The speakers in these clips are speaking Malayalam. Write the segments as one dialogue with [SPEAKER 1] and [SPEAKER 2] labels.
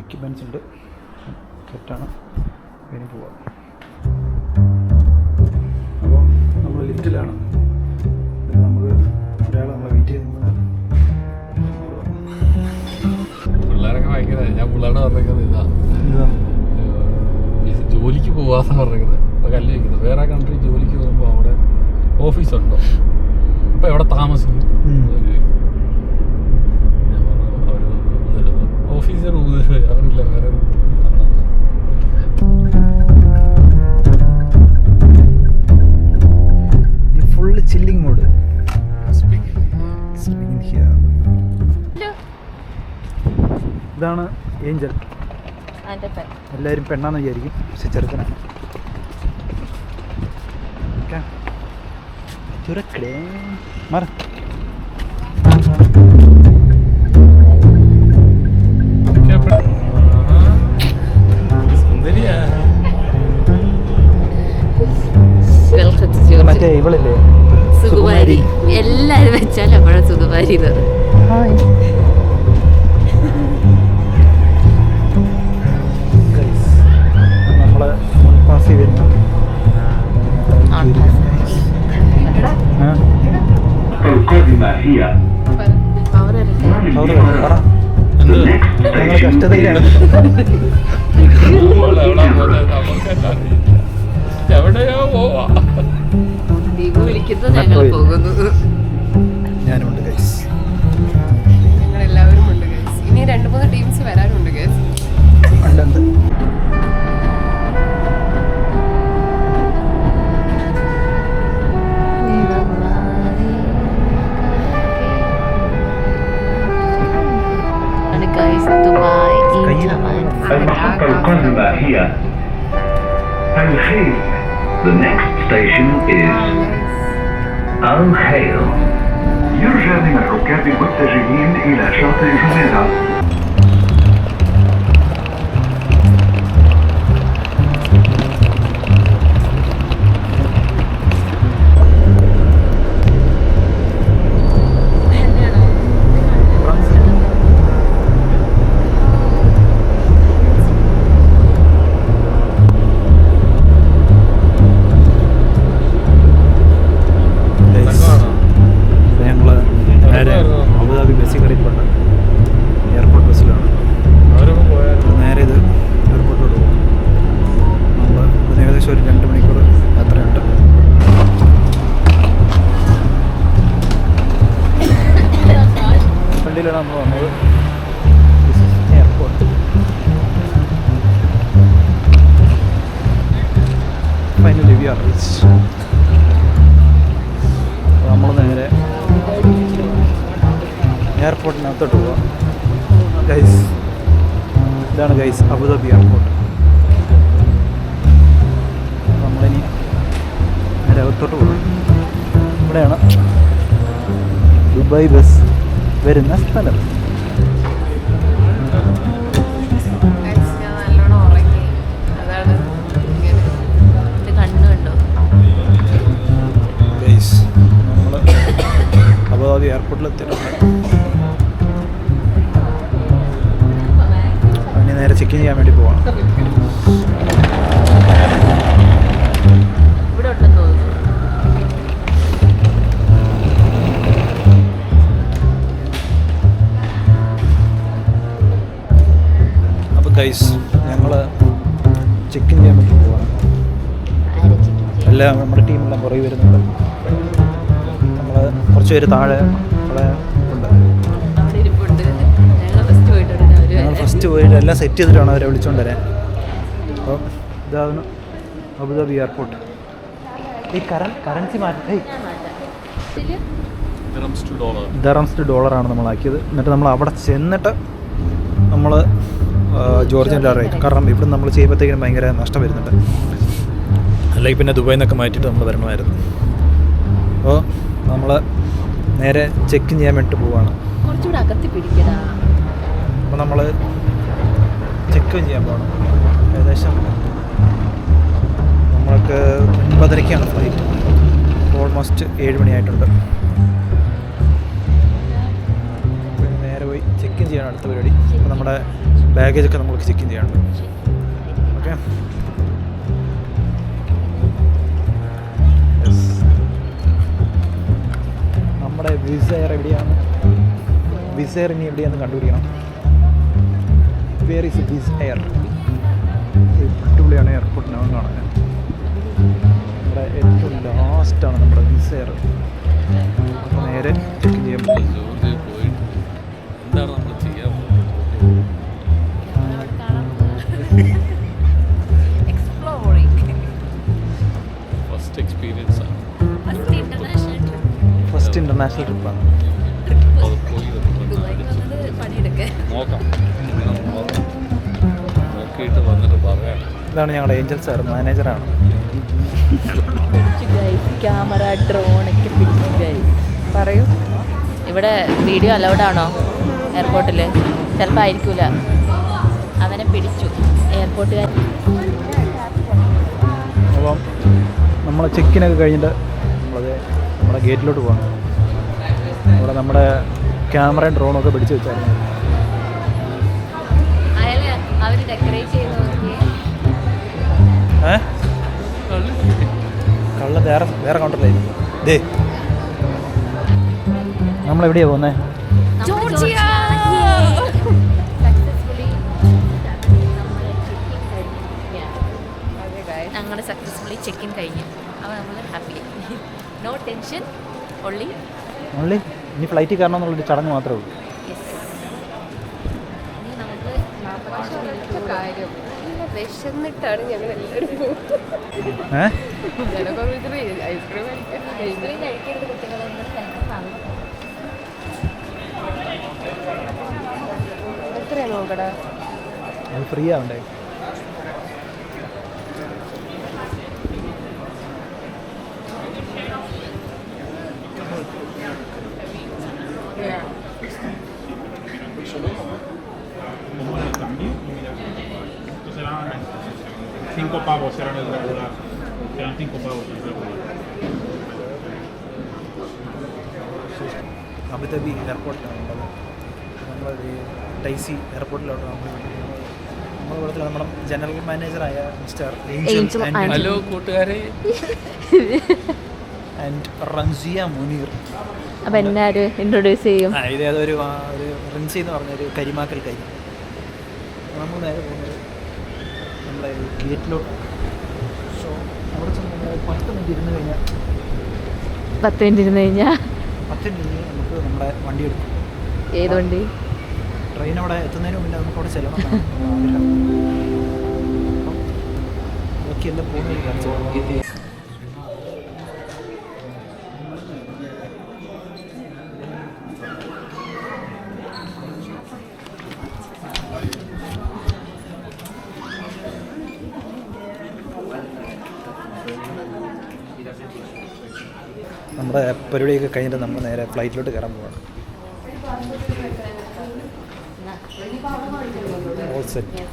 [SPEAKER 1] എക്യുപ്മെൻറ്റ്സ് ഉണ്ട്, സെറ്റാണ്. ഇനി പോവാം. അപ്പോൾ നമ്മൾ ലിഫ്റ്റിലാണ്. നമുക്ക് ഒരാൾ നമ്മളെ വെയിറ്റ് ചെയ്യുന്നത്.
[SPEAKER 2] പിള്ളേരൊക്കെ ഭയങ്കര, ഞാൻ പിള്ളേരുടെ പറഞ്ഞേക്കുന്നത് ഇതാ, ജോലിക്ക് പോവാന്ന് പറഞ്ഞേക്കുന്നത്. അപ്പോൾ കല്ല് വയ്ക്കുന്നത് വേറെ കൺട്രി ജോലിക്ക് പോകുമ്പോൾ അവിടെ ഓഫീസുണ്ടോ, അപ്പോൾ എവിടെ താമസിക്കും? ഞാൻ പറഞ്ഞു അവർ ഓഫീസർ അവരില്ല, വേറെ
[SPEAKER 1] ഫുള്ള് ചില്ലിങ് മോഡ്. ഇതാണ് ഏഞ്ചൽ. എല്ലാവരും പെണ്ണാന്ന് വിചാരിക്കും, പക്ഷെ ചെറുക്കനാണ്. ചുരക്കടേ മറ മറ്റേ ഇവളില്ലേ
[SPEAKER 3] സുകുമാരി, എല്ലാരും വെച്ചാൽ അപ്പോഴാ സുകുമാരി.
[SPEAKER 1] നമ്മള് പാസ് ചെയ്തിരുന്നു. ഞങ്ങൾ കഷ്ടതയിലാണ്.
[SPEAKER 2] എവിടെയോ പോവാ,
[SPEAKER 3] വിളിക്കുന്നത് ഞങ്ങൾ പോകുന്നു.
[SPEAKER 1] ഞാനുണ്ട് ഗൈസ്,
[SPEAKER 4] ഞങ്ങളെല്ലാവരും ഉണ്ട് ഗൈസ്. ഇനി 2-3 ടീംസ് വരാനുണ്ട് ഗൈസ്.
[SPEAKER 1] ഉണ്ട്.
[SPEAKER 5] المحطة القادمة هي الخيل. The next station is الخيل. يرجى من الركاب المتجهين إلى شاطئ جميرة.
[SPEAKER 1] Abu Dhabi ബസ്സിൽ കയറിയിട്ടുണ്ട്. എയർപോർട്ട് ബസ്സിലാണ്. നേരെ ഇത് എയർപോർട്ടിലോട്ട് പോകും. നമ്മൾ ഏകദേശം ഒരു 2 മണിക്കൂർ യാത്രയുണ്ട്. വണ്ടിയിലാണ് നമ്മൾ വന്നത്. Airport finally we are reached. നമ്മൾ നേരെ എയർപോർട്ടിനകത്തോട്ട് പോവാം ഗൈസ്. ഇതാണ് ഗൈസ് അബുദാബി എയർപോർട്ട്. നമ്മളിനി നേരെ അകത്തോട്ട് പോകാം. ഇവിടെയാണ് ദുബായ് ബസ് വരുന്ന സ്ഥലം.
[SPEAKER 4] ഞാൻ നല്ലോണം ഉറങ്ങി, അതാണ് ഇങ്ങനെ.
[SPEAKER 3] കണ്ണു കണ്ടോ
[SPEAKER 1] ഗൈസ്? നമ്മൾ അബുദാബി എയർപോർട്ടിൽ എത്തിയിട്ടുണ്ട്. അതിന് നേരെ ചെക്ക് ചെയ്യാൻ വേണ്ടി പോവാണ്.
[SPEAKER 3] ഇവിടെ ഉണ്ടെന്ന് തോന്നുന്നു.
[SPEAKER 1] അപ്പോൾ ഗൈസ് ഞങ്ങൾ ചെക്ക് ചെയ്യാൻ വേണ്ടി പോവാണ്. എല്ലാം നമ്മുടെ ടീമെല്ലാം പുറകെ വരുന്നുണ്ട്. നമ്മൾ കുറച്ച് പേര് താഴെ അവിടെ ഉണ്ട്. ഞങ്ങൾ ഫസ്റ്റ് പോയിട്ട് എല്ലാം സെറ്റ് ചെയ്തിട്ടാണ് അവരെ വിളിച്ചുകൊണ്ട് വരാൻ. അപ്പോൾ ഇതാണ് അബുദാബി എയർപോർട്ട്. ഈ കറൻസി മാറ്റി ദറംസ് ടു ഡോളറാണ് നമ്മളാക്കിയത്. എന്നിട്ട് നമ്മൾ അവിടെ ചെന്നിട്ട് നമ്മൾ ജോർജിയൻ ലാറായിരിക്കും. കാരണം ഇവിടെ നമ്മൾ ചെയ്യുമ്പോഴത്തേക്കിനും ഭയങ്കര നഷ്ടം വരുന്നുണ്ട്. അല്ലെങ്കിൽ പിന്നെ ദുബായിൽ നിന്നൊക്കെ മാറ്റിയിട്ട് നമ്മൾ വരണമായിരുന്നു. അപ്പോൾ നമ്മൾ നേരെ ചെക്ക് ചെയ്യാൻ വേണ്ടിയിട്ട് പോവുകയാണ്. അപ്പോൾ നമ്മൾ ചെക്ക് ചെയ്യാൻ പോകണം. ഏകദേശം നമ്മൾക്ക് 9:30-ക്കാണ് ഫ്ലൈറ്റ്. ഓൾമോസ്റ്റ് 7 മണിയായിട്ടുണ്ട്. നേരെ പോയി ചെക്ക് ചെയ്യണം അടുത്ത പരിപാടി. അപ്പോൾ നമ്മുടെ ബാഗേജൊക്കെ നമുക്ക് ചെക്ക് ഇൻ ചെയ്യണം. ഓക്കെ, നമ്മുടെ വിസ എയർ എവിടെയാണ്? വിസ എയർ ഇനി എവിടെയാണെന്ന് കണ്ടുപിടിക്കണം. Where is Wizz Air? അടിപൊളിയാണ് എയർപോർട്ടിനകം കാണാൻ. നമ്മുടെ ഏറ്റവും ലാസ്റ്റാണ് നമ്മുടെ വിസ എയർ. അപ്പോൾ നേരെ ചെക്ക് ചെയ്യാൻ പറ്റും.
[SPEAKER 2] ജോർജിയ പോയിട്ട് എന്താണ് നമ്മൾ ചെയ്യാൻ ഫസ്റ്റ് എക്സ്പീരിയൻസ് ആണ്.
[SPEAKER 1] ഫസ്റ്റ് ഇൻ്റർനാഷണൽ ട്രിപ്പാണ്.
[SPEAKER 2] അത് പോയി നോക്കാം, നോക്കിയിട്ട് വന്നിട്ട് പറയാം.
[SPEAKER 1] ഇതാണ് ഞങ്ങളുടെ ഏഞ്ചൽ സാർ, മാനേജറാണ്.
[SPEAKER 3] ക്യാമറ ഡ്രോണൊക്കെ പിടിച്ചു. പറയൂ, ഇവിടെ വീഡിയോ അലൗഡ് ആണോ എയർപോർട്ടിൽ? ചിലപ്പോൾ ആയിരിക്കൂല. അവനെ പിടിച്ചു എയർപോർട്ടുകാർ.
[SPEAKER 1] അപ്പം നമ്മൾ ചെക്കിനൊക്കെ കഴിഞ്ഞിട്ട് നമ്മുടെ ഗേറ്റിലോട്ട് പോകണം. അവിടെ നമ്മുടെ ക്യാമറയും ഡ്രോണൊക്കെ പിടിച്ച് വെച്ചായിരുന്നു.
[SPEAKER 3] അവർ ഡെക്കറേറ്റ് ചെയ്ത് നോക്കി.
[SPEAKER 1] കള്ള വേറെ കൗണ്ടറിലായിരുന്നു. ദേ, നമ്മളെവിടെയാണ് പോകുന്നത്?
[SPEAKER 3] ഞങ്ങളുടെ സക്സസ്ഫുള്ളി ചെക്ക് ഇൻ കഴിഞ്ഞു. അപ്പോൾ നമ്മൾ ഹാപ്പി, നോ ടെൻഷൻ, ഓൺലി
[SPEAKER 1] ഇനി ഫ്ലൈറ്റിൽ കയറണം എന്നുള്ളൊരു ചടങ്ങ് മാത്രമേ ഉള്ളൂ.
[SPEAKER 3] ഇനി നമുക്ക് 45 മിനിറ്റ്
[SPEAKER 4] കാര്യം വിശന്നിട്ടാണ് ഞങ്ങൾ എല്ലാവരും ഐസ്ക്രീം
[SPEAKER 3] കഴിക്കരുത് കുട്ടികളൊന്നും.
[SPEAKER 4] എത്രയാണ് നോക്കടാ?
[SPEAKER 1] അത് ഫ്രീ ആവണ്ടേ?
[SPEAKER 6] Cinco pavos eran el regular. Eran 5 pavos el regular.
[SPEAKER 1] Abu Dhabi എയർപോർട്ടിലാണ് ഉള്ളത്. നമ്മൾ ഡൈസി എയർപോർട്ടിലോട്ട് നമ്മളിവിടുത്തെ നമ്മുടെ ജനറൽ മാനേജറായ മിസ്റ്റർ ഏഞ്ചൽ
[SPEAKER 2] ഹലോ കൂട്ടുകാരെ
[SPEAKER 1] ആൻഡ് റൻസിയ മുനീർ.
[SPEAKER 3] അപ്പം എന്നാരും ഇൻട്രൊഡ്യൂസ് ചെയ്യും.
[SPEAKER 1] ഇതേതൊരു റിൻസി എന്ന് പറഞ്ഞൊരു കരിമാക്കൽ കരി. നമ്മൾ നേരെ പോകുന്നത് നമ്മുടെ ഗേറ്റിലോട്ട്. സോ അവിടെ ചെന്ന് നമ്മൾ 10 മിനിറ്റ് ഇരുന്ന് കഴിഞ്ഞാൽ
[SPEAKER 3] 10 മിനിറ്റ് ഇരുന്ന് കഴിഞ്ഞാൽ
[SPEAKER 1] 10 മിനിറ്റ് നമുക്ക് നമ്മുടെ വണ്ടി എടുക്കും.
[SPEAKER 3] ഏത് വണ്ടി?
[SPEAKER 1] ട്രെയിൻ അവിടെ എത്തുന്നതിന് മുന്നേ നമുക്ക് അവിടെ ചെല്ലണം എന്നാണ് ആഗ്രഹം. അപ്പം ബാക്കിയെല്ലാം പോകുന്നത് കാണിച്ചു. നമ്മുടെ പരിപാടിയൊക്കെ കഴിഞ്ഞിട്ട് നമ്മൾ നേരെ ഫ്ലൈറ്റിലോട്ട് കയറാൻ പോവാണ്. All set.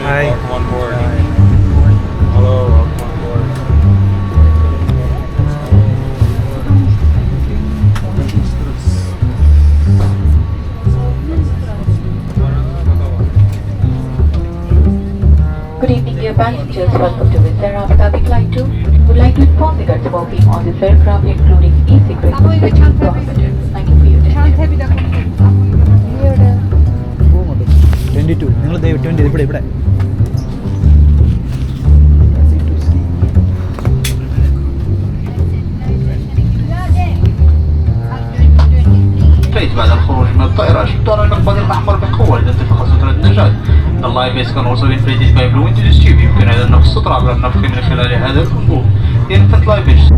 [SPEAKER 6] Hi. Welcome on board. Hello, welcome on board.
[SPEAKER 7] Good evening, dear passengers. Welcome to Wizz Air Abu Dhabi Flight 2. We would like to inform you that smoking on this aircraft, including e-cigarettes, is strictly prohibited. Thank you for your attention.
[SPEAKER 1] പോകുന്നുണ്ട് 22. നിങ്ങൾ 20 ഇവിടെ
[SPEAKER 8] بعد الخروج من الطائرة أشدنا المقبض الأحمر بقوة لتنتفخ سترة النجاة. The live vest can also be inflated by blowing into this tube. يمكن أيضا نفخ السترة عبر النفخ من خلال هذا الأنبوب. ينفت live vest.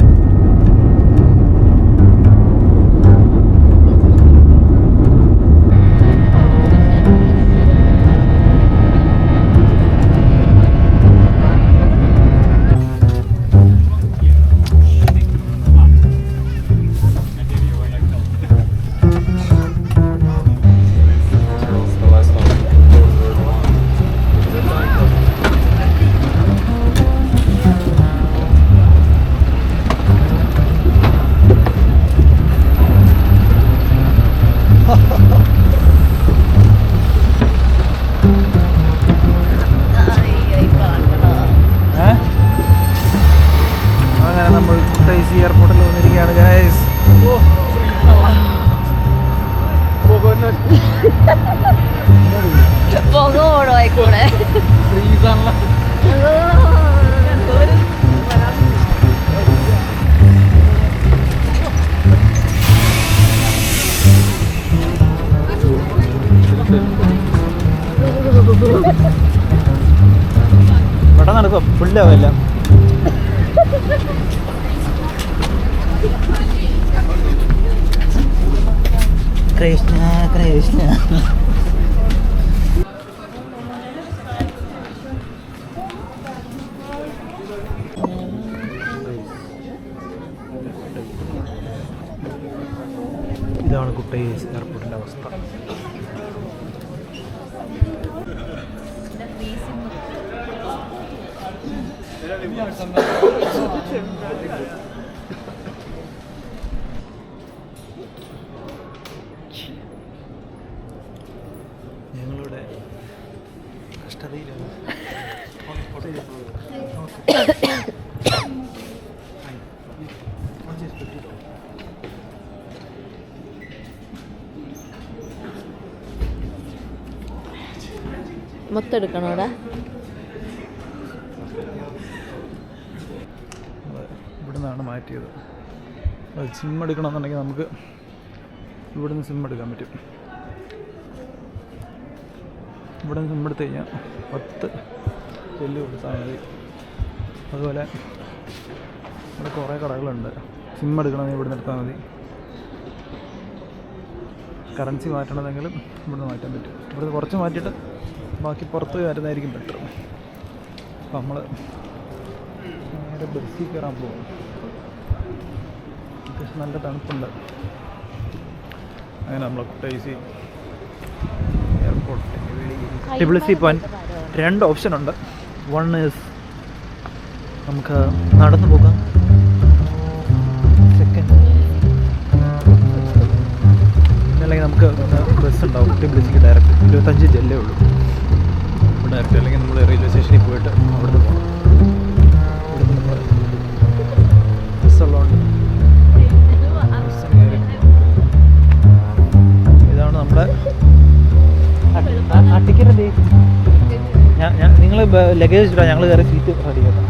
[SPEAKER 1] കിടക്കുക ഫുള്ളാവില്ല. കൃഷ്ണ കൃഷ്ണ. ഇതാണ് കുട്ടൈ എയർപോർട്ടിൻ്റെ അവസ്ഥ. ഞങ്ങളുടെ കഷ്ടതയിലാണ്.
[SPEAKER 3] മൊത്തം എടുക്കണോടാ?
[SPEAKER 1] ഇവിടെ നിന്നാണ് മാറ്റിയത്. സിം എടുക്കണമെന്നുണ്ടെങ്കിൽ നമുക്ക് ഇവിടെ നിന്ന് സിം എടുക്കാൻ പറ്റും. ഇവിടെ നിന്ന് സിം എടുത്ത് കഴിഞ്ഞാൽ 10 ചെല്ല് കൊടുത്താൽ മതി. അതുപോലെ ഇവിടെ കുറേ കടകളുണ്ട്. സിം എടുക്കണമെങ്കിൽ ഇവിടെ നിന്ന് എടുത്താൽ മതി. കറൻസി മാറ്റണമെന്നെങ്കിലും ഇവിടെ നിന്ന് മാറ്റാൻ പറ്റും. ഇവിടുന്ന് കുറച്ച് മാറ്റിയിട്ട് ബാക്കി പുറത്ത് വരുന്നതായിരിക്കും ബെറ്റർ. അപ്പം നമ്മൾ നേരെ ബസ്സിൽ കയറാൻ പോകും. അത്യാവശ്യം നല്ല തണുപ്പുണ്ട്. അങ്ങനെ നമ്മൾ കുട്ടൈസി എയർപോർട്ട് ടിബിളിസി പോകാൻ 2 ഓപ്ഷൻ ഉണ്ട്. 1 ഈസ് നമുക്ക് നടന്നു പോകാം. സെക്കൻഡ് അല്ലെങ്കിൽ നമുക്ക് ബസ് ഉണ്ടാവും ടിബിളിസിക്ക് ഡയറക്റ്റ് 25 ജല്ലേ ഉള്ളൂ ഡയറക്റ്റ്. അല്ലെങ്കിൽ നമ്മൾ റെയിൽവേ സ്റ്റേഷനിൽ പോയിട്ട് അവിടുന്ന് പോകണം. ഇവിടുന്ന് നമ്മൾ ബസ്സുള്ളതുകൊണ്ട് ഇതാണ് നമ്മുടെ ടിക്കറ്റ്. നിങ്ങൾ ലഗേജ് ഇട്ടാൽ ഞങ്ങൾ കയറി സീറ്റ് റെഡി ചെയ്യണം.